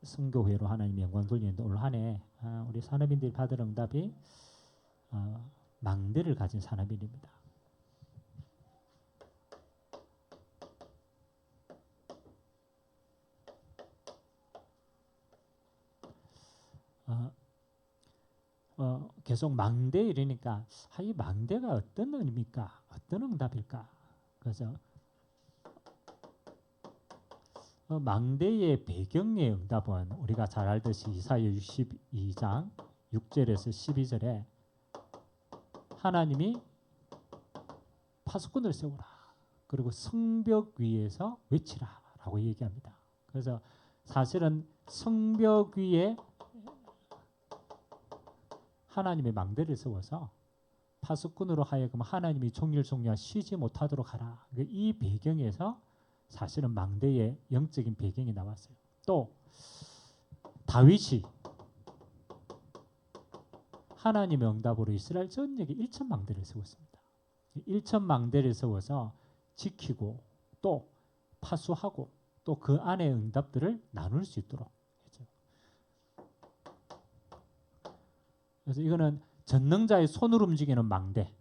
선교회로 하나님 영광 돌리는데 올 한 해 우리 산업인들이 받을 응답이 망대를 가진 산업인입니다. 계속 망대 이러니까 이 망대가 어떤 의미입니까? 어떤 응답일까? 그래서 망대의 배경의 응답은 우리가 잘 알듯이 이사야 62장 6절에서 12절에 하나님이 파수꾼을 세우라. 그리고 성벽 위에서 외치라 라고 얘기합니다. 그래서 사실은 성벽 위에 하나님의 망대를 세워서 파수꾼으로 하여금 하나님이 종일종일 쉬지 못하도록 하라. 이 배경에서 사실은 망대의 영적인 배경이 나왔어요. 또 다윗이 하나님의 응답으로 이스라엘 전역에 1천 망대를 세웠습니다. 1천 망대를 세워서 지키고 또 파수하고 또 그 안의 응답들을 나눌 수 있도록 했죠. 그래서 이거는 전능자의 손으로 움직이는 망대,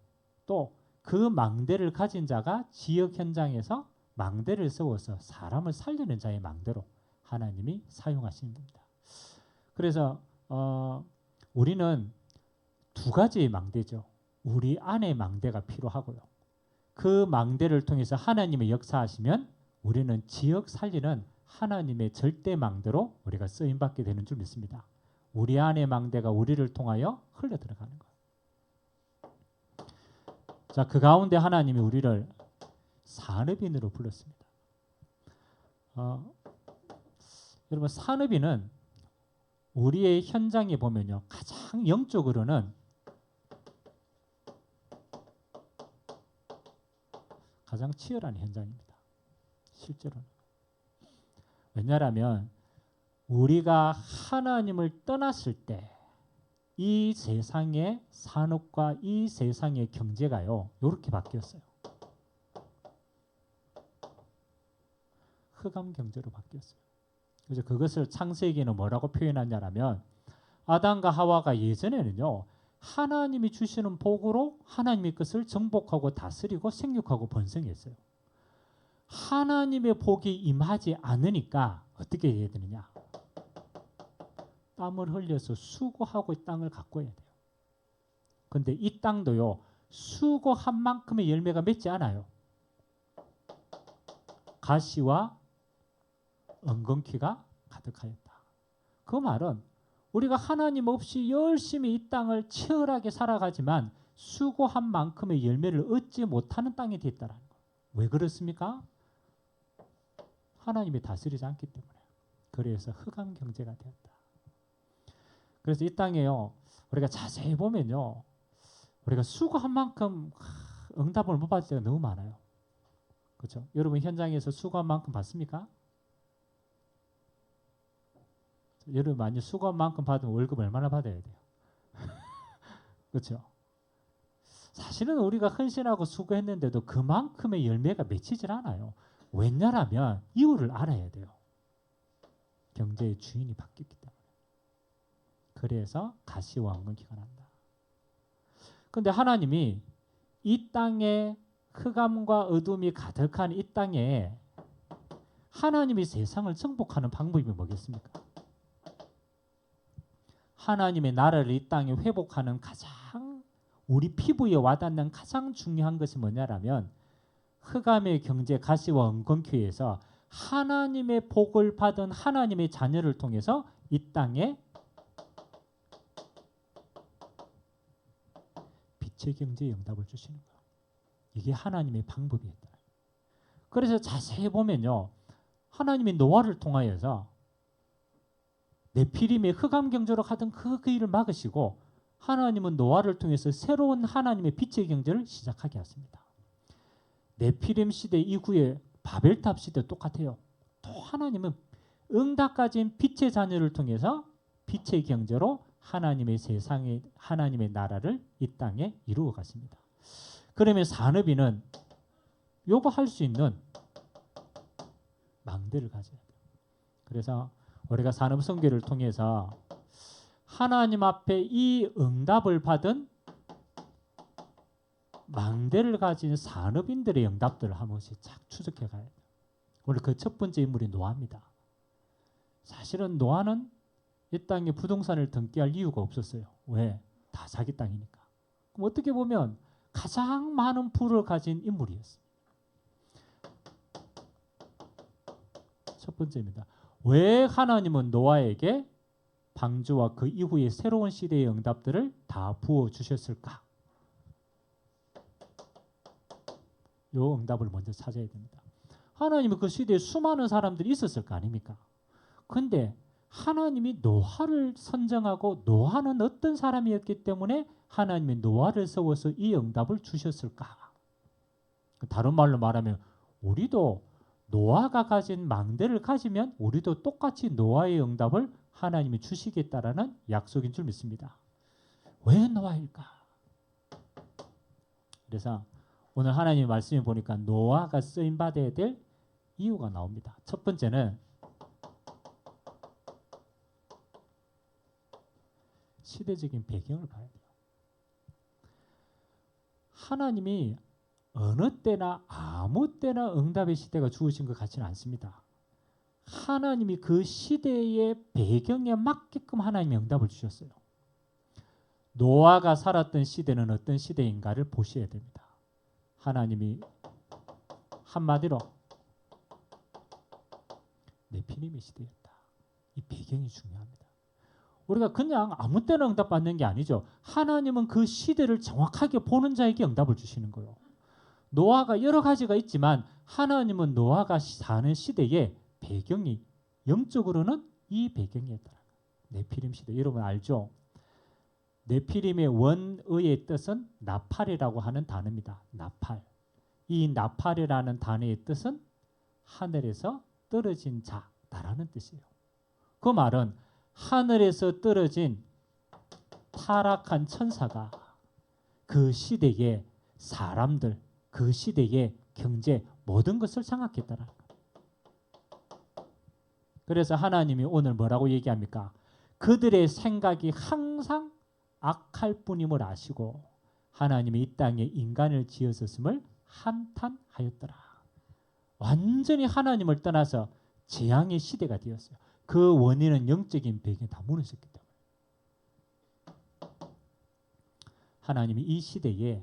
또 그 망대를 가진 자가 지역 현장에서 망대를 세워서 사람을 살리는 자의 망대로 하나님이 사용하시는 겁니다. 그래서 우리는 두 가지의 망대죠. 우리 안에 망대가 필요하고요. 그 망대를 통해서 하나님의 역사하시면 우리는 지역 살리는 하나님의 절대 망대로 우리가 쓰임받게 되는 줄 믿습니다. 우리 안의 망대가 우리를 통하여 흘러들어가는 거예요. 자, 그 가운데 하나님이 우리를 산업인으로 불렀습니다. 여러분, 산업인은 우리의 현장에 보면요, 가장 영적으로는 가장 치열한 현장입니다. 실제로는. 왜냐하면 우리가 하나님을 떠났을 때 이 세상의 산업과 이 세상의 경제가요, 이렇게 바뀌었어요. 흑암 경제로 바뀌었어요. 그래서 그것을 창세기는 뭐라고 표현하냐면 아담과 하와가 예전에는요, 하나님이 주시는 복으로 하나님의 것을 정복하고 다스리고 생육하고 번성했어요. 하나님의 복이 임하지 않으니까 어떻게 해야 되느냐? 땀을 흘려서 수고하고 이 땅을 가꿔야 돼요. 근데 이 땅도요, 수고한 만큼의 열매가 맺지 않아요. 가시와 엉겅퀴가 가득하였다. 그 말은 우리가 하나님 없이 열심히 이 땅을 치열하게 살아가지만 수고한 만큼의 열매를 얻지 못하는 땅이 됐다라는 거예요. 왜 그렇습니까? 하나님이 다스리지 않기 때문에. 그래서 흑암 경제가 되었다. 그래서 이 땅에요, 우리가 자세히 보면요, 우리가 수고한 만큼 응답을 못 받을 때가 너무 많아요. 그렇죠? 여러분 현장에서 수고한 만큼 받습니까? 여러분 만약 수고한 만큼 받으면 월급 얼마나 받아야 돼요? 그렇죠? 사실은 우리가 헌신하고 수고했는데도 그만큼의 열매가 맺히질 않아요. 왜냐하면 이유를 알아야 돼요. 경제의 주인이 바뀌었기 때문에. 그래서 가시와 엉겅퀴가 난다. 그런데 하나님이 이 땅에 흑암과 어둠이 가득한 이 땅에 하나님이 세상을 정복하는 방법이 뭐겠습니까? 하나님의 나라를 이 땅에 회복하는 가장 우리 피부에 와닿는 가장 중요한 것이 뭐냐라면 흑암의 경제 가시와 엉겅퀴에서 하나님의 복을 받은 하나님의 자녀를 통해서 이 땅에 빛의 경제의 응답을 주시는 거예요. 이게 하나님의 방법이었다. 그래서 자세히 보면요, 하나님이 노아를 통하여서 네피림의 흑암 경제로 가던 그 일을 막으시고 하나님은 노아를 통해서 새로운 하나님의 빛의 경제를 시작하게 하십니다. 네피림 시대 이후에 바벨탑 시대 똑같아요. 또 하나님은 응답 가진 빛의 자녀를 통해서 빛의 경제로 하나님의 세상에 하나님의 나라를 이 땅에 이루어 가십니다. 그러면 산업인은 요거 할 수 있는 망대를 가져야 돼요. 그래서 우리가 산업선교를 통해서 하나님 앞에 이 응답을 받은 망대를 가진 산업인들의 응답들을 한 번씩 착 추적해 가야 돼요. 오늘 그 첫 번째 인물이 노아입니다. 사실은 노아는 이 땅에 부동산을 등기할 이유가 없었어요. 왜? 다 자기 땅이니까. 그럼 어떻게 보면 가장 많은 부를 가진 인물이었어요. 첫 번째입니다. 왜 하나님은 노아에게 방주와 그 이후의 새로운 시대의 응답들을 다 부어주셨을까? 이 응답을 먼저 찾아야 됩니다. 하나님은 그 시대에 수많은 사람들이 있었을 거 아닙니까? 근데 하나님이 노아를 선정하고 노아는 어떤 사람이었기 때문에 하나님이 노아를 세워서 이 응답을 주셨을까? 다른 말로 말하면 우리도 노아가 가진 망대를 가지면 우리도 똑같이 노아의 응답을 하나님이 주시겠다라는 약속인 줄 믿습니다. 왜 노아일까? 그래서 오늘 하나님의 말씀을 보니까 노아가 쓰임 받아야 될 이유가 나옵니다. 첫 번째는 시대적인 배경을 봐야 돼요. 하나님이 어느 때나 아무 때나 응답의 시대가 주어진 것 같지는 않습니다. 하나님이 그 시대의 배경에 맞게끔 하나님이 응답을 주셨어요. 노아가 살았던 시대는 어떤 시대인가를 보셔야 됩니다. 하나님이 한마디로 네피림의 시대였다. 이 배경이 중요합니다. 우리가 그냥 아무 때나 응답받는 게 아니죠. 하나님은 그 시대를 정확하게 보는 자에게 응답을 주시는 거예요. 노아가 여러 가지가 있지만 하나님은 노아가 사는 시대의 배경이 영적으로는 이 배경이었다. 네피림 시대. 여러분 알죠? 네피림의 원어의 뜻은 나팔이라고 하는 단어입니다. 나팔. 이 나팔이라는 단어의 뜻은 하늘에서 떨어진 자다라는 뜻이에요. 그 말은 하늘에서 떨어진 타락한 천사가 그 시대의 사람들, 그 시대의 경제 모든 것을 장악했다라는 거예요. 그래서 하나님이 오늘 뭐라고 얘기합니까? 그들의 생각이 항상 악할 뿐임을 아시고 하나님이 이 땅에 인간을 지으셨음을 한탄하였더라. 완전히 하나님을 떠나서 재앙의 시대가 되었어요. 그 원인은 영적인 배경이 다 무너졌기 때문에. 하나님이 이 시대에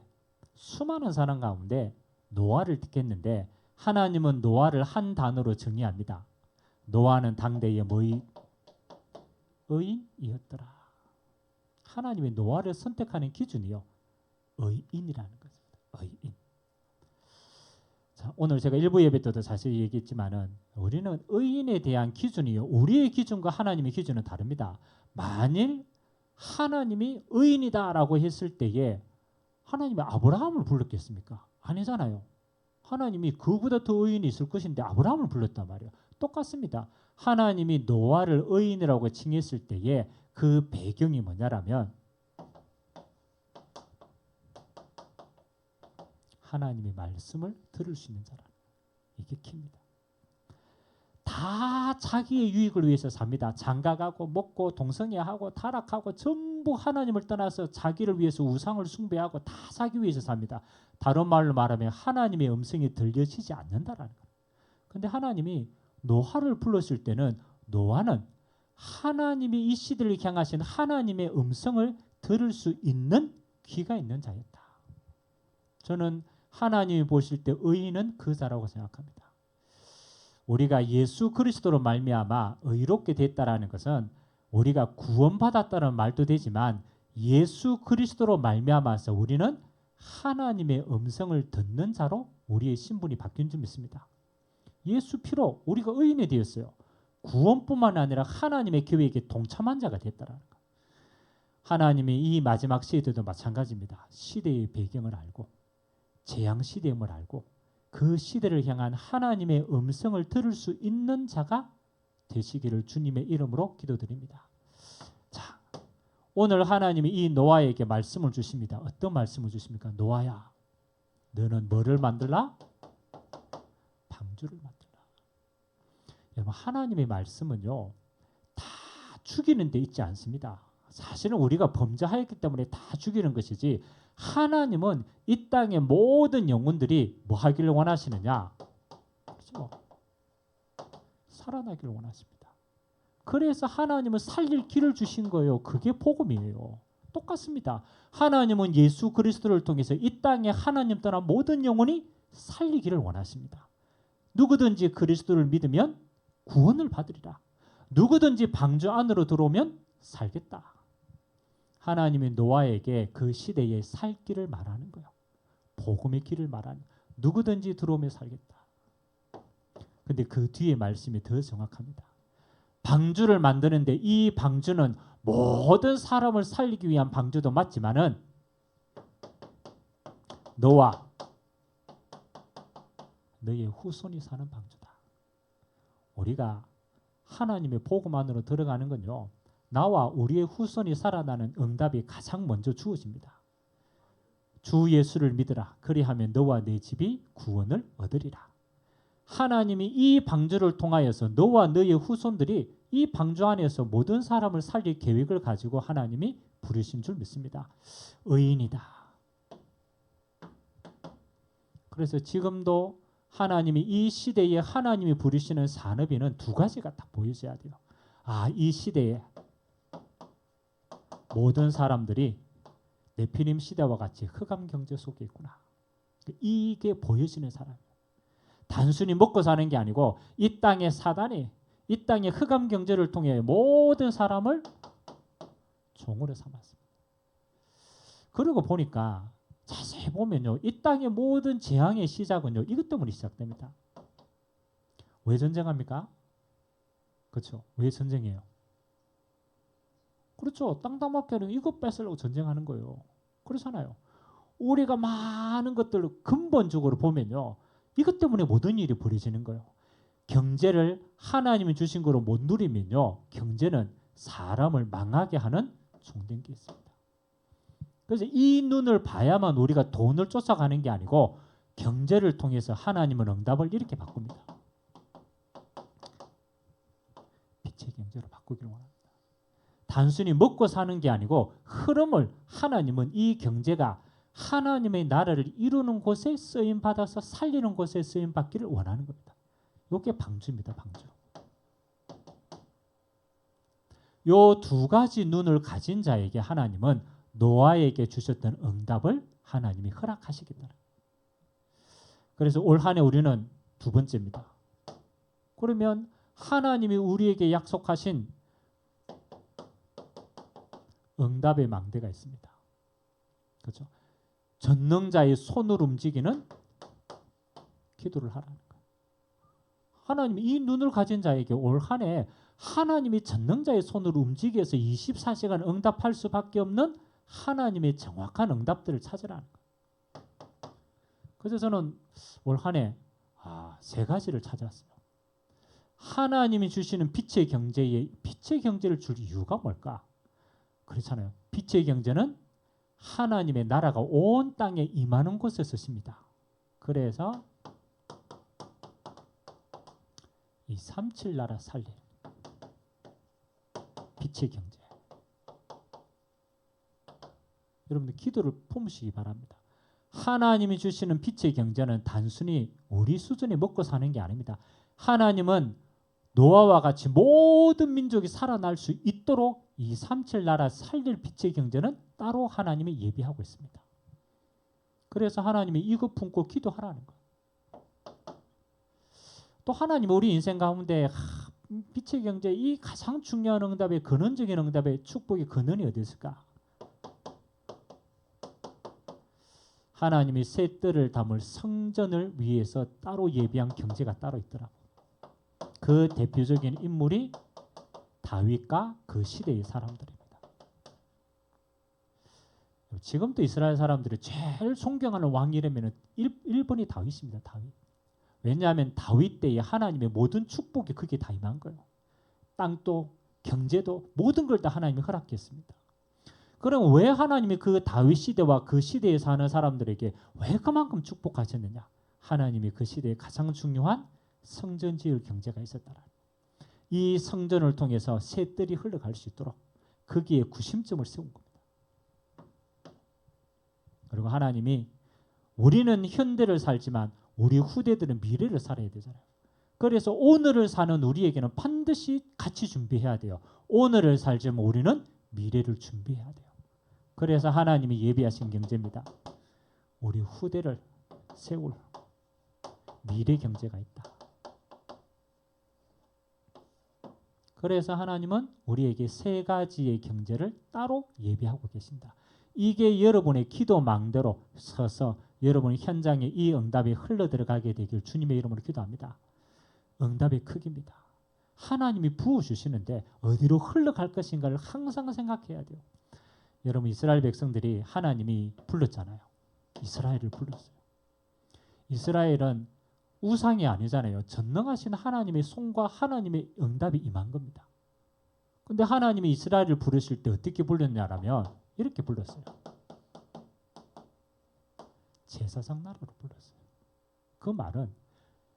수많은 사람 가운데 노아를 택했는데 하나님은 노아를 한 단어로 정의합니다. 노아는 당대의 뭐의 의인이었더라. 하나님이 노아를 선택하는 기준이요. 의인이라는 것입니다. 의인. 자, 오늘 제가 일부 예배 때도 자세히 얘기했지만은 우리는 의인에 대한 기준이요. 우리의 기준과 하나님의 기준은 다릅니다. 만일 하나님이 의인이다라고 했을 때에 하나님이 아브라함을 불렀겠습니까? 아니잖아요. 하나님이 그보다 더 의인이 있을 것인데 아브라함을 불렀단 말이에요. 똑같습니다. 하나님이 노아를 의인이라고 칭했을 때에 그 배경이 뭐냐라면 하나님의 말씀을 들을 수 있는 자라. 이게 키입니다. 다 자기의 유익을 위해서 삽니다. 장가가고 먹고 동성애하고 타락하고 전부 하나님을 떠나서 자기를 위해서 우상을 숭배하고 다 자기 위해서 삽니다. 다른 말로 말하면 하나님의 음성이 들려지지 않는다라는 거예요. 근데 하나님이 노아를 불렀을 때는 노아는 하나님이 이 시대를 향하신 하나님의 음성을 들을 수 있는 귀가 있는 자였다. 저는 하나님이 보실 때 의인은 그 자라고 생각합니다. 우리가 예수 그리스도로 말미암아 의롭게 됐다라는 것은 우리가 구원받았다는 말도 되지만 예수 그리스도로 말미암아서 우리는 하나님의 음성을 듣는 자로 우리의 신분이 바뀐 줄 믿습니다. 예수 피로 우리가 의인이 되었어요. 구원뿐만 아니라 하나님의 계획에 동참한 자가 됐다라는 것. 하나님이 이 마지막 시대도 마찬가지입니다. 시대의 배경을 알고 재앙 시대임을 알고 그 시대를 향한 하나님의 음성을 들을 수 있는 자가 되시기를 주님의 이름으로 기도드립니다. 자, 오늘 하나님이 이 노아에게 말씀을 주십니다. 어떤 말씀을 주십니까? 노아야, 너는 뭐를 만들라? 방주를 만들라. 여러분, 하나님의 말씀은요, 죽이는 데 있지 않습니다. 사실은 우리가 범죄하였기 때문에 다 죽이는 것이지, 하나님은 이 땅의 모든 영혼들이 뭐 하기를 원하시느냐? 그렇죠? 살아나기를 원하십니다. 그래서 하나님은 살릴 길을 주신 거예요. 그게 복음이에요. 똑같습니다. 하나님은 예수 그리스도를 통해서 이 땅에 하나님 떠난 모든 영혼이 살리기를 원하십니다. 누구든지 그리스도를 믿으면 구원을 받으리라. 누구든지 방주 안으로 들어오면 살겠다. 하나님이 노아에게 그 시대에 살 길을 말하는 거예요. 복음의 길을 말하는, 누구든지 들어오면 살겠다. 근데 그 뒤에 말씀이 더 정확합니다. 방주를 만드는데 이 방주는 모든 사람을 살리기 위한 방주도 맞지만은 너와 너의 후손이 사는 방주다. 우리가 하나님의 복음 안으로 들어가는 건요, 나와 우리의 후손이 살아나는 응답이 가장 먼저 주어집니다. 주 예수를 믿으라. 그리하면 너와 내 집이 구원을 얻으리라. 하나님이 이 방주를 통하여서 너와 너의 후손들이 이 방주 안에서 모든 사람을 살릴 계획을 가지고 하나님이 부르신 줄 믿습니다. 의인이다. 그래서 지금도 하나님이 이 시대에 하나님이 부르시는 산업에는 두 가지가 딱 보여져야 돼요. 아, 이 시대에 모든 사람들이 네피림 시대와 같이 흑암 경제 속에 있구나. 이게 보여지는 사람이에요. 단순히 먹고 사는 게 아니고 이 땅의 사단이 이 땅의 흑암 경제를 통해 모든 사람을 종으로 삼았습니다. 그러고 보니까 자세히 보면요, 이 땅의 모든 재앙의 시작은요, 이것 때문에 시작됩니다. 왜 전쟁합니까? 그렇죠. 왜 전쟁해요? 그렇죠. 땅 따먹기는 이것 뺏으려고 전쟁하는 거예요. 그렇잖아요. 우리가 많은 것들을 근본적으로 보면요, 이것 때문에 모든 일이 벌어지는 거예요. 경제를 하나님이 주신 거로 못 누리면요, 경제는 사람을 망하게 하는 종된 게 있습니다. 그래서 이 눈을 봐야만 우리가 돈을 쫓아가는 게 아니고 경제를 통해서 하나님은 응답을 이렇게 바꿉니다. 빛의 경제로 바꾸기를 원합니다. 단순히 먹고 사는 게 아니고 흐름을, 하나님은 이 경제가 하나님의 나라를 이루는 곳에 쓰임 받아서 살리는 곳에 쓰임 받기를 원하는 겁니다. 이게 방주입니다. 방주. 요 두 가지 눈을 가진 자에게 하나님은 노아에게 주셨던 응답을 하나님이 허락하시겠다. 그래서 올 한 해 우리는 두 번째입니다. 그러면 하나님이 우리에게 약속하신 응답의 망대가 있습니다. 그렇죠? 전능자의 손을 움직이는 기도를 하라는 거예요. 하나님이 이 눈을 가진 자에게 올 한 해 하나님이 전능자의 손을 움직여서 24시간 응답할 수밖에 없는 하나님의 정확한 응답들을 찾으라는 거예요. 그래서 저는 올 한 해 세 가지를 찾았어요. 하나님이 주시는 빛의 경제를 줄 이유가 뭘까? 그렇잖아요. 빛의 경제는 하나님의 나라가 온 땅에 임하는 곳에 쓰십니다. 그래서 이 37 나라 살릴 빛의 경제, 여러분들 기도를 품으시기 바랍니다. 하나님이 주시는 빛의 경제는 단순히 우리 수준에 먹고 사는 게 아닙니다. 하나님은 노아와 같이 모든 민족이 살아날 수 있도록 이 37 나라 살릴 빛의 경제는 따로 하나님이 예비하고 있습니다. 그래서 하나님이 이거 품고 기도하라는 거예요. 또 하나님은 우리 인생 가운데 빛의 경제, 이 가장 중요한 응답의 근원적인 응답의 축복의 근원이 어디 있을까? 하나님이 새 뜰을 담을 성전을 위해서 따로 예비한 경제가 따로 있더라고요. 그 대표적인 인물이 다윗과 그 시대의 사람들입니다. 지금도 이스라엘 사람들이 제일 존경하는 왕 이름에는 1번이 다윗입니다. 다윗. 왜냐하면 다윗 때에 하나님의 모든 축복이 그게 다 임한 거예요. 땅도 경제도 모든 걸 다 하나님이 허락했습니다. 그럼 왜 하나님이 그 다윗 시대와 그 시대에 사는 사람들에게 왜 그만큼 축복하셨느냐? 하나님이 그 시대에 가장 중요한 성전 지을 경제가 있었다라. 이 성전을 통해서 새 뜰이 흘러갈 수 있도록 거기에 구심점을 세운 겁니다. 그리고 하나님이 우리는 현대를 살지만 우리 후대들은 미래를 살아야 되잖아요. 그래서 오늘을 사는 우리에게는 반드시 같이 준비해야 돼요. 오늘을 살지만 우리는 미래를 준비해야 돼요. 그래서 하나님이 예비하신 경제입니다. 우리 후대를 세울 미래 경제가 있다. 그래서 하나님은 우리에게 세 가지의 경제를 따로 예비하고 계신다. 이게 여러분의 기도망대로 서서 여러분의 현장에 이 응답이 흘러들어가게 되길 주님의 이름으로 기도합니다. 응답의 크기입니다. 하나님이 부어주시는데 어디로 흘러갈 것인가를 항상 생각해야 돼요. 여러분 이스라엘 백성들이 하나님이 불렀잖아요. 이스라엘을 불렀어요. 이스라엘은 우상이 아니잖아요. 전능하신 하나님의 손과 하나님의 응답이 임한 겁니다. 근데 하나님이 이스라엘을 부르실 때 어떻게 불렀냐라면 이렇게 불렀어요. 제사장 나라로 불렀어요. 그 말은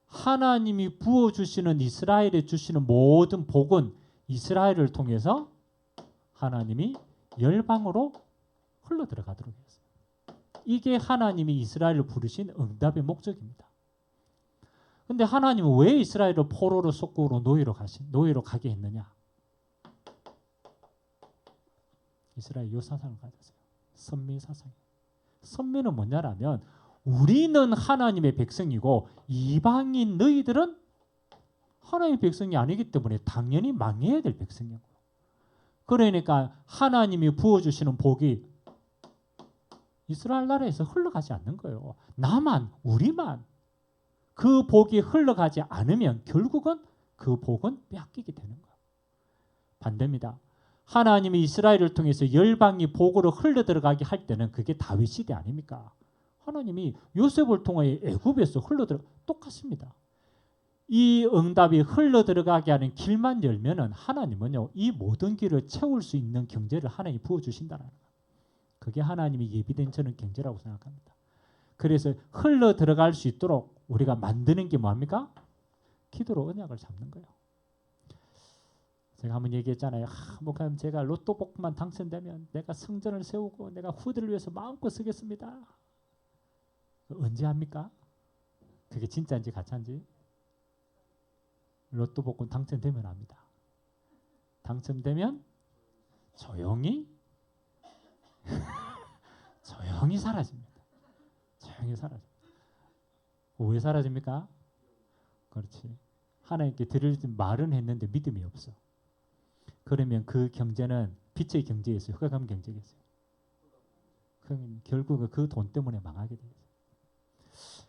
하나님이 부어주시는 이스라엘에 주시는 모든 복은 이스라엘을 통해서 하나님이 열방으로 흘러들어가도록 했어요. 이게 하나님이 이스라엘을 부르신 응답의 목적입니다. 근데 하나님은 왜 이스라엘을 포로로 속국으로 노예로 가게 했느냐? 이스라엘 요 사상을 가졌어요. 선미 사상이에요. 선미는 뭐냐라면 우리는 하나님의 백성이고 이방인 너희들은 하나님의 백성이 아니기 때문에 당연히 망해야 될 백성이고, 그러니까 하나님이 부어주시는 복이 이스라엘 나라에서 흘러가지 않는 거예요. 나만 우리만 그 복이 흘러가지 않으면 결국은 그 복은 빼앗기게 되는 거예요. 반대입니다. 하나님이 이스라엘을 통해서 열방이 복으로 흘러들어가게 할 때는 그게 다윗 시대 아닙니까? 하나님이 요셉을 통해 애굽에서 똑같습니다. 이 응답이 흘러들어가게 하는 길만 열면은 하나님은요 이 모든 길을 채울 수 있는 경제를 하나님이 부어주신다는 거예요. 그게 하나님이 예비된 저는 경제라고 생각합니다. 그래서 흘러들어갈 수 있도록 우리가 만드는 게 뭐합니까? 기도로 언약을 잡는 거예요. 제가 한번 얘기했잖아요. 목사님 제가 로또 복만 당첨되면 내가 성전을 세우고 내가 후대를 위해서 마음껏 쓰겠습니다. 언제 합니까? 그게 진짜인지 가짜인지? 로또 복권 당첨되면 합니다. 당첨되면 조용히 조용히 사라집니다. 조용히 사라집니다. 왜 사라집니까? 그렇지. 하나님께 드릴 말은 했는데 믿음이 없어. 그러면 그 경제는 빛의 경제였어요. 흑암 경제겠어요. 그럼 결국은 그 돈 때문에 망하게 되겠어요.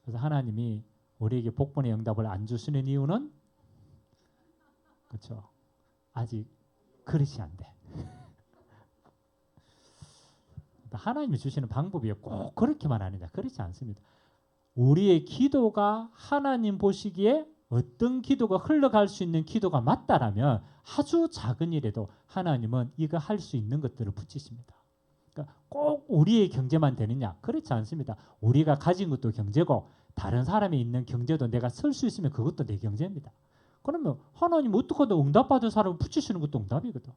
그래서 하나님이 우리에게 복권의 응답을 안 주시는 이유는 그렇죠. 아직 그릇이 안 돼. 하나님이 주시는 방법이 꼭 그렇게만 아니냐. 그렇지 않습니다. 우리의 기도가 하나님 보시기에 어떤 기도가 흘러갈 수 있는 기도가 맞다라면 아주 작은 일에도 하나님은 이거 할 수 있는 것들을 붙이십니다. 그러니까 꼭 우리의 경제만 되느냐? 그렇지 않습니다. 우리가 가진 것도 경제고 다른 사람이 있는 경제도 내가 쓸 수 있으면 그것도 내 경제입니다. 그러면 하나님 어떻게든 응답받은 사람을 붙이시는 것도 응답이거든.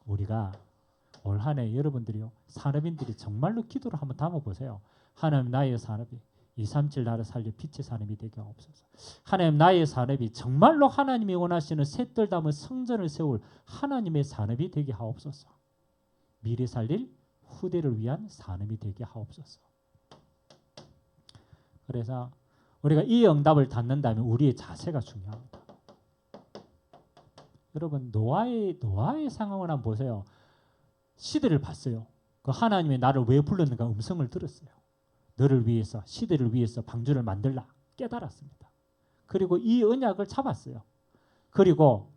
우리가 올 한 해 여러분들이요 산업인들이 정말로 기도를 한번 담아보세요. 하나님 나의 산업이 237 나를 살려 빛의 산업이 되게 하옵소서. 하나님 나의 산업이 정말로 하나님이 원하시는 셋들 담은 성전을 세울 하나님의 산업이 되게 하옵소서. 미래 살릴 후대를 위한 산업이 되게 하옵소서. 그래서 우리가 이 응답을 닫는다면 우리의 자세가 중요합니다. 여러분 노아의 상황을 한번 보세요. 시대를 봤어요. 그 하나님이 나를 왜 불렀는가 음성을 들었어요. 너를 위해서 시대를 위해서 방주를 만들라 깨달았습니다. 그리고 이 언약을 잡았어요. 그리고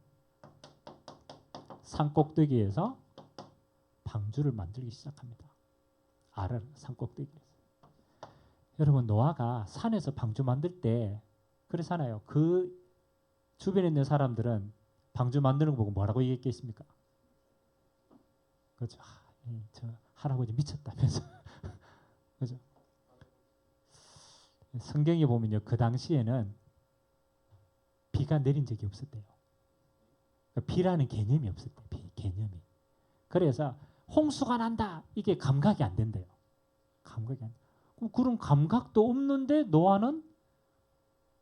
산꼭대기에서 방주를 만들기 시작합니다. 산꼭대기에서. 여러분 노아가 산에서 방주 만들 때 그렇잖아요. 그 주변에 있는 사람들은 방주 만드는 거 보고 뭐라고 얘기했겠습니까? 그렇죠. 저 할아버지 미쳤다면서. 그렇죠. 성경에 보면요, 그 당시에는 비가 내린 적이 없었대요. 비라는 개념이 없을 때, 개념이. 그래서 홍수가 난다. 이게 감각이 안 된대요. 감각이 안 돼. 그런 감각도 없는데 노아는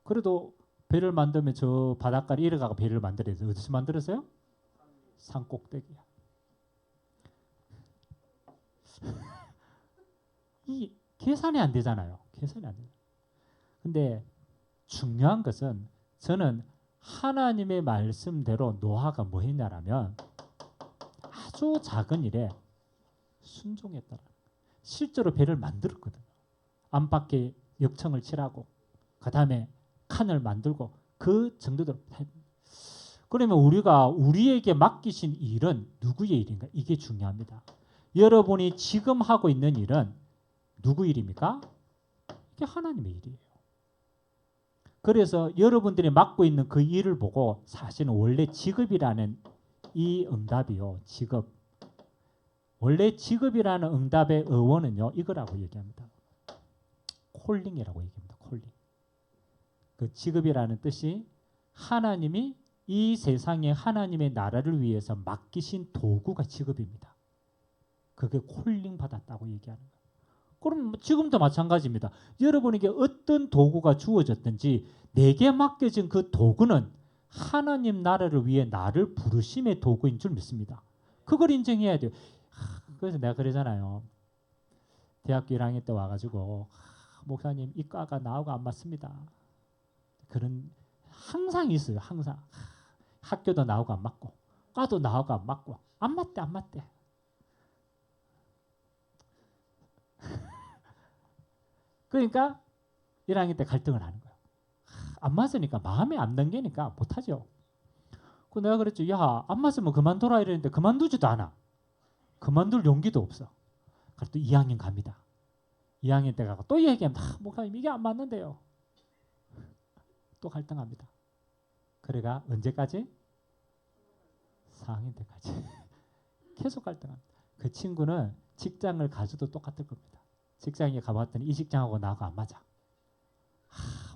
그래도 배를 만들면 저 바닷가를 이래가고 배를 만들어야 돼요. 어디서 만들었어요? 산 꼭대기야. 이 계산이 안 되잖아요. 계산이 안 돼요. 근데 중요한 것은 저는 하나님의 말씀대로 노아가 뭐 했냐라면 아주 작은 일에 순종했더라. 실제로 배를 만들었거든요. 안팎에 역청을 칠하고 그 다음에 칸을 만들고 그 정도대로. 그러면 우리가 우리에게 맡기신 일은 누구의 일인가? 이게 중요합니다. 여러분이 지금 하고 있는 일은 누구 일입니까? 이게 하나님의 일이에요. 그래서 여러분들이 맡고 있는 그 일을 보고 사실은 원래 직업이라는 이 응답이요. 직업. 원래 직업이라는 응답의 어원은요. 이거라고 얘기합니다. 콜링이라고 얘기합니다. 콜링. 그 직업이라는 뜻이 하나님이 이 세상에 하나님의 나라를 위해서 맡기신 도구가 직업입니다. 그게 콜링 받았다고 얘기하는 거예요. 그럼 지금도 마찬가지입니다. 여러분에게 어떤 도구가 주어졌든지 내게 맡겨진 그 도구는 하나님 나라를 위해 나를 부르심의 도구인 줄 믿습니다. 그걸 인정해야 돼요. 그래서 내가 그러잖아요. 대학교 1학년 때 와가지고 목사님 이 과가 나하고 안 맞습니다. 그런 항상 있어요. 항상. 학교도 나하고 안 맞고 과도 나하고 안 맞고 안 맞대 안 맞대. 그러니까 1학년 때 갈등을 하는 거예요. 안 맞으니까 마음에 안 담기니까 못하죠. 그 내가 그랬죠. 야, 안 맞으면 그만둬라 이랬는데 그만두지도 않아. 그만둘 용기도 없어. 그래서 또 2학년 갑니다. 2학년 때 가고 또 얘기하면 목사님 이게 안 맞는데요. 또 갈등합니다. 그래가 언제까지? 4학년 때까지. 계속 갈등합니다. 그 친구는 직장을 가져도 똑같을 겁니다. 직장에 가봤더니 이 직장하고 나하고 안 맞아.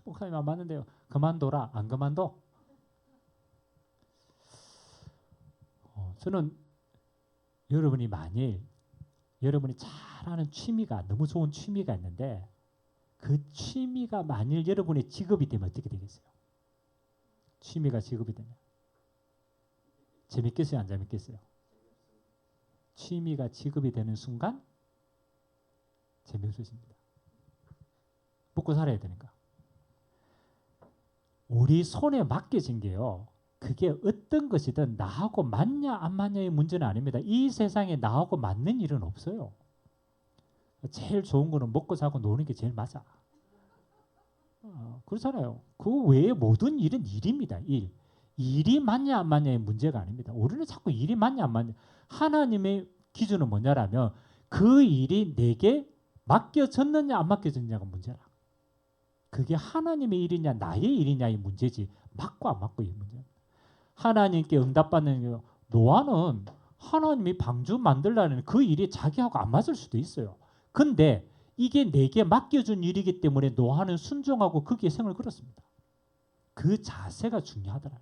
목사님 안 맞는데요. 그만둬라. 안 그만둬? 저는 여러분이 만일 여러분이 잘하는 취미가 너무 좋은 취미가 있는데 그 취미가 만일 여러분의 직업이 되면 어떻게 되겠어요? 취미가 직업이 되면 재밌겠어요? 안 재밌겠어요? 취미가 직업이 되는 순간 재미없어집니다. 먹고 살아야 되니까. 우리 손에 맡겨진 게요. 그게 어떤 것이든 나하고 맞냐 안 맞냐의 문제는 아닙니다. 이 세상에 나하고 맞는 일은 없어요. 제일 좋은 거는 먹고 자고 노는 게 제일 맞아. 그렇잖아요. 그 외에 모든 일은 일입니다. 일. 일이 맞냐 안 맞냐의 문제가 아닙니다. 우리는 자꾸 일이 맞냐 안 맞냐. 하나님의 기준은 뭐냐라면 그 일이 내게 맡겨졌느냐 안 맡겨졌느냐가 문제라. 그게 하나님의 일이냐 나의 일이냐의 문제지 맞고 안 맞고의 문제입니다. 하나님께 응답받는 노아는 하나님이 방주 만들라는 그 일이 자기하고 안 맞을 수도 있어요. 근데 이게 내게 맡겨준 일이기 때문에 노아는 순종하고 거기에 생을 걸었습니다. 그 자세가 중요하더라.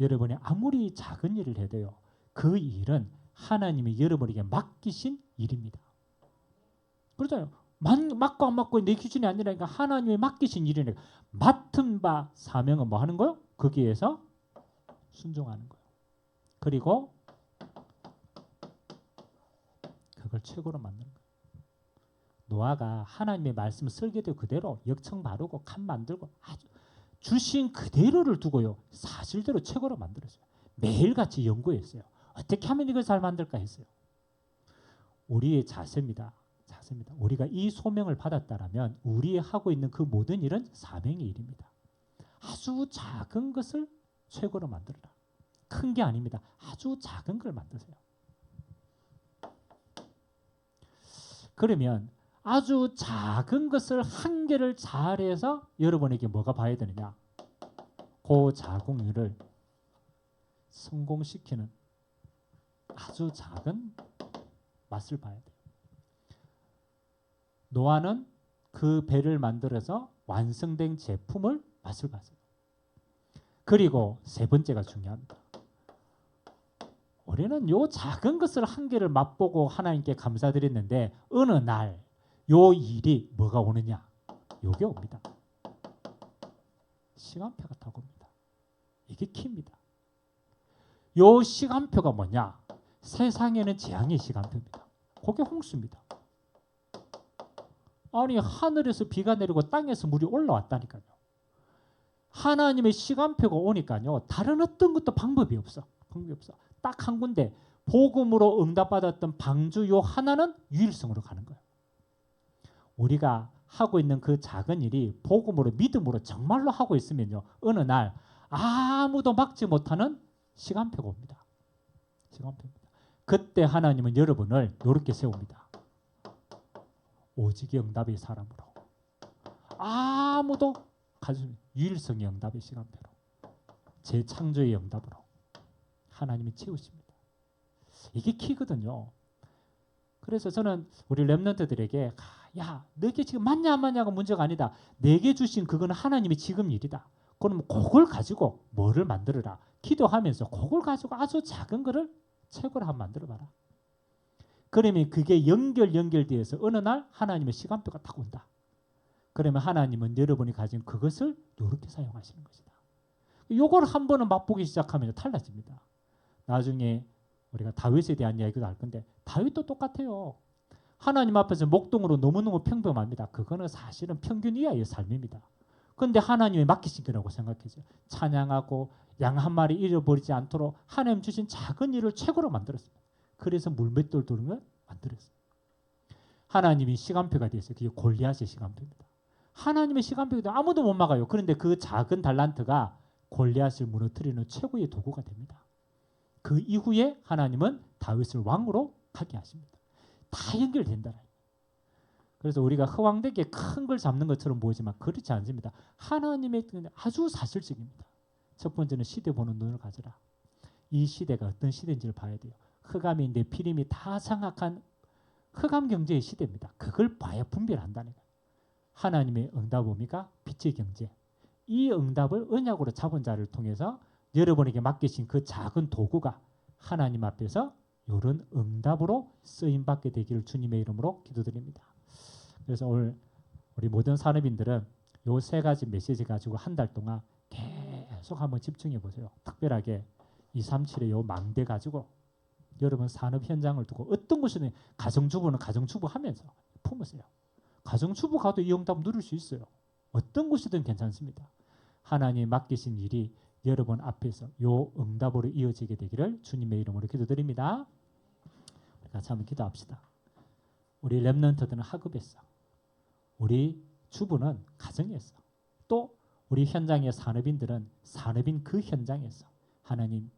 여러분이 아무리 작은 일을 해도요. 그 일은 하나님이 여러분에게 맡기신 일입니다. 그렇잖아요. 맡고 안 맡고 내 기준이 아니라니까 하나님이 맡기신 일이니까 맡은 바 사명은 뭐 하는 거요? 거기에서 순종하는 거예요. 그리고 그걸 최고로 만드는 거예요. 노아가 하나님의 말씀 설계대로 그대로 역청 바르고 칸 만들고 아주 주신 그대로를 두고요. 사실대로 최고로 만들었어요. 매일같이 연구했어요. 어떻게 하면 이걸 잘 만들까 했어요. 우리의 자세입니다. 자세입니다. 우리가 이 소명을 받았다라면 우리 하고 있는 그 모든 일은 사명의 일입니다. 아주 작은 것을 최고로 만들어라. 큰 게 아닙니다. 아주 작은 걸 만드세요. 그러면 아주 작은 것을 한 개를 잘해서 여러분에게 뭐가 봐야 되느냐? 그 작은 일을 성공시키는 아주 작은 맛을 봐야 돼요. 노아는 그 배를 만들어서 완성된 제품을 맛을 봤어요. 그리고 세 번째가 중요합니다. 우리는 요 작은 것을 한 개를 맛보고 하나님께 감사드렸는데 어느 날 요 일이 뭐가 오느냐? 요게 옵니다. 시간표가 타고 옵니다. 이게 키입니다. 요 시간표가 뭐냐? 세상에는 재앙의 시간표입니다. 그게 홍수입니다. 아니 하늘에서 비가 내리고 땅에서 물이 올라왔다니까요. 하나님의 시간표가 오니까요. 다른 어떤 것도 방법이 없어. 방법이 없어. 딱 한 군데 복음으로 응답받았던 방주 요 하나는 유일성으로 가는 거예요. 우리가 하고 있는 그 작은 일이 복음으로 믿음으로 정말로 하고 있으면요. 어느 날 아무도 막지 못하는 시간표가 옵니다. 시간표입니다. 그때 하나님은 여러분을 이렇게 세웁니다. 오직의 응답의 사람으로. 아무도 가진 유일성의 응답의 시간표로. 재창조의 응답으로. 하나님이 채우십니다. 이게 키거든요. 그래서 저는 우리 렘넌트들에게 야, 너게 지금 맞냐 안 맞냐가 문제가 아니다. 내게 주신 그거는 하나님이 지금 일이다. 그럼 그걸 가지고 뭐를 만들어라. 기도하면서 그걸 가지고 아주 작은 거를 최고로 한번 만들어봐라. 그러면 그게 연결되어서 어느 날 하나님의 시간표가 딱 온다. 그러면 하나님은 여러분이 가진 그것을 이렇게 사용하시는 것이다. 요걸 한 번은 맛보기 시작하면 달라집니다. 나중에 우리가 다윗에 대한 이야기도 할 건데 다윗도 똑같아요. 하나님 앞에서 목동으로 너무너무 평범합니다. 그거는 사실은 평균 이하의 삶입니다. 그런데 하나님이 맡기신 거라고 생각해서 찬양하고 양 한 마리 잃어버리지 않도록 하나님 주신 작은 일을 최고로 만들었습니다. 그래서 물맷돌 도는 걸 만들었어요. 하나님이 시간표가 됐어요. 그게 골리앗의 시간표입니다. 하나님의 시간표도 아무도 못 막아요. 그런데 그 작은 달란트가 골리앗을 무너뜨리는 최고의 도구가 됩니다. 그 이후에 하나님은 다윗을 왕으로 가게 하십니다. 다 연결된다. 그래서 우리가 허황되게 큰 걸 잡는 것처럼 보이지만 그렇지 않습니다. 하나님의 아주 사실적입니다. 첫 번째는 시대 보는 눈을 가져라. 이 시대가 어떤 시대인지를 봐야 돼요. 흑암이 네피림이 다 장악한 흑암 경제의 시대입니다. 그걸 봐야 분별한다는 거예요. 하나님의 응답 뭡니까? 빛의 경제. 이 응답을 언약으로 잡은 자를 통해서 여러분에게 맡기신 그 작은 도구가 하나님 앞에서 이런 응답으로 쓰임받게 되기를 주님의 이름으로 기도드립니다. 그래서 오늘 우리 모든 산업인들은 이 세 가지 메시지 가지고 한 달 동안 계속 한번 집중해 보세요. 특별하게 237의 이 망대 가지고 여러분 산업 현장을 두고 어떤 곳이든 가정주부는 가정주부 하면서 품으세요. 가정주부 가도 이 응답 누릴 수 있어요. 어떤 곳이든 괜찮습니다. 하나님 맡기신 일이 여러분 앞에서 요 응답으로 이어지게 되기를 주님의 이름으로 기도드립니다. 우리 같이 한번 기도합시다. 우리 렘넌트들은 학업에서, 우리 주부는 가정에서, 또 우리 현장의 산업인들은 산업인 그 현장에서 하나님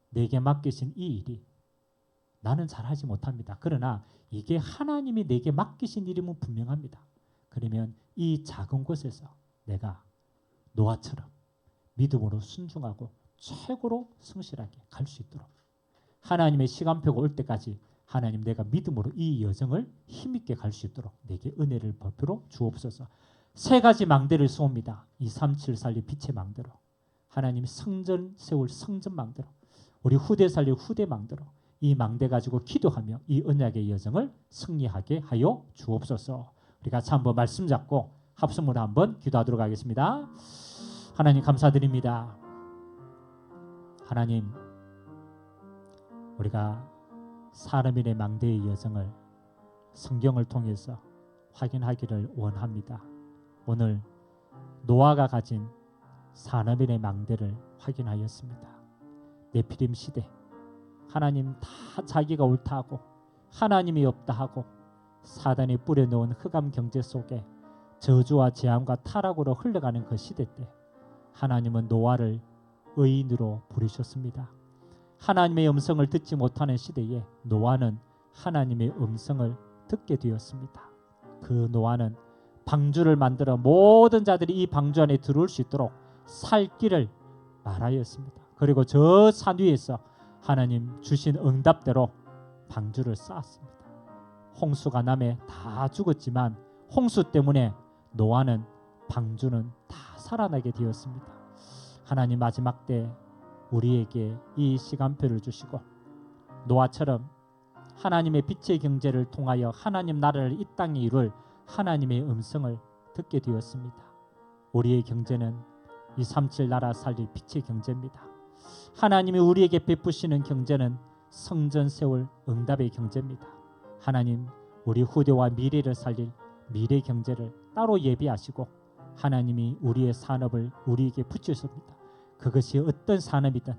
내게 맡기신 이 일이 나는 잘하지 못합니다. 그러나 이게 하나님이 내게 맡기신 일임은 분명합니다. 그러면 이 작은 곳에서 내가 노아처럼 믿음으로 순종하고 최고로 성실하게 갈 수 있도록 하나님의 시간표가 올 때까지 하나님 내가 믿음으로 이 여정을 힘있게 갈 수 있도록 내게 은혜를 베풀어 주옵소서. 세 가지 망대를 쏘옵니다. 237 살릴 빛의 망대로, 하나님 성전 세울 성전 망대로, 우리 후대 살릴 후대 망대로 이 망대 가지고 기도하며 이 언약의 여정을 승리하게 하여 주옵소서. 우리 같이 한번 말씀 잡고 합성으로 한번 기도하도록 하겠습니다. 하나님 감사드립니다. 하나님 우리가 사람인의 망대의 여정을 성경을 통해서 확인하기를 원합니다. 오늘 노아가 가진 사람인의 망대를 확인하였습니다. 네피림 시대 하나님 다 자기가 옳다 하고 하나님이 없다 하고 사단이 뿌려놓은 흑암 경제 속에 저주와 재앙과 타락으로 흘러가는 그 시대 때 하나님은 노아를 의인으로 부르셨습니다. 하나님의 음성을 듣지 못하는 시대에 노아는 하나님의 음성을 듣게 되었습니다. 그 노아는 방주를 만들어 모든 자들이 이 방주 안에 들어올 수 있도록 살 길을 말하였습니다. 그리고 저 산 위에서 하나님 주신 응답대로 방주를 쌓았습니다. 홍수가 남에 다 죽었지만 홍수 때문에 노아는 방주는 다 살아나게 되었습니다. 하나님 마지막 때 우리에게 이 시간표를 주시고 노아처럼 하나님의 빛의 경제를 통하여 하나님 나라를 이 땅에 이룰 하나님의 음성을 듣게 되었습니다. 우리의 경제는 237 나라 살릴 빛의 경제입니다. 하나님이 우리에게 베푸시는 경제는 성전 세울 응답의 경제입니다. 하나님 우리 후대와 미래를 살릴 미래 경제를 따로 예비하시고 하나님이 우리의 산업을 우리에게 붙이셨습니다. 그것이 어떤 산업이든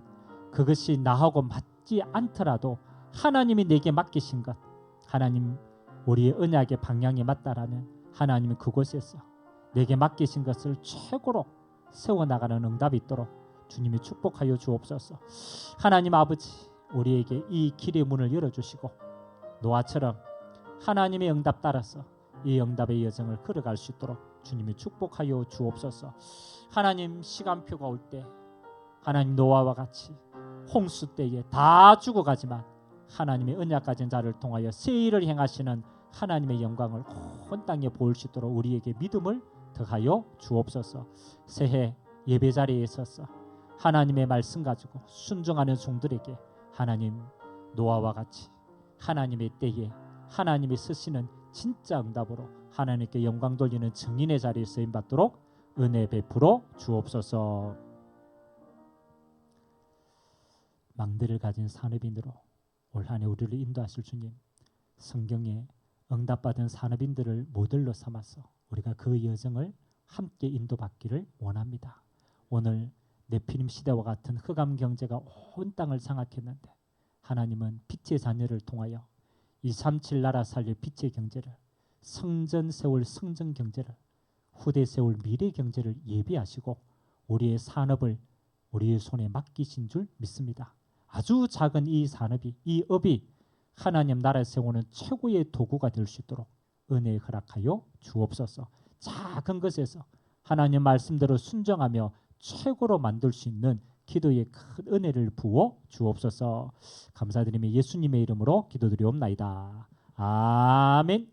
그것이 나하고 맞지 않더라도 하나님이 내게 맡기신 것, 하나님 우리의 언약의 방향에 맞다라면 하나님은 그곳에서 내게 맡기신 것을 최고로 세워나가는 응답이 있도록 주님이 축복하여 주옵소서. 하나님 아버지 우리에게 이 길의 문을 열어주시고 노아처럼 하나님의 응답 따라서 이 응답의 여정을 걸어갈 수 있도록 주님이 축복하여 주옵소서. 하나님 시간표가 올 때 하나님 노아와 같이 홍수 때에 다 죽어가지만 하나님의 언약 가진 자를 통하여 새 일을 행하시는 하나님의 영광을 온 땅에 보일 수 있도록 우리에게 믿음을 더하여 주옵소서. 새해 예배 자리에 서서 하나님의 말씀 가지고 순종하는 종들에게 하나님 노아와 같이 하나님의 때에 하나님이 쓰시는 진짜 응답으로 하나님께 영광 돌리는 증인의 자리에 쓰임 받도록 은혜 베풀어 주옵소서. 망대를 가진 산업인으로 올 한 해 우리를 인도하실 주님, 성경에 응답받은 산업인들을 모델로 삼아서 우리가 그 여정을 함께 인도받기를 원합니다. 오늘 네피림 시대와 같은 흑암 경제가 온 땅을 장악했는데 하나님은 빛의 자녀를 통하여 237 나라 살릴 빛의 경제를, 성전 세울 성전 경제를, 후대 세울 미래 경제를 예비하시고 우리의 산업을 우리의 손에 맡기신 줄 믿습니다. 아주 작은 이 산업이, 이 업이 하나님 나라에 세우는 최고의 도구가 될 수 있도록 은혜 허락하여 주옵소서. 작은 것에서 하나님 말씀대로 순종하며 최고로 만들 수 있는 기도의 큰 은혜를 부어 주옵소서. 감사드리며 예수님의 이름으로 기도드리옵나이다. 아멘.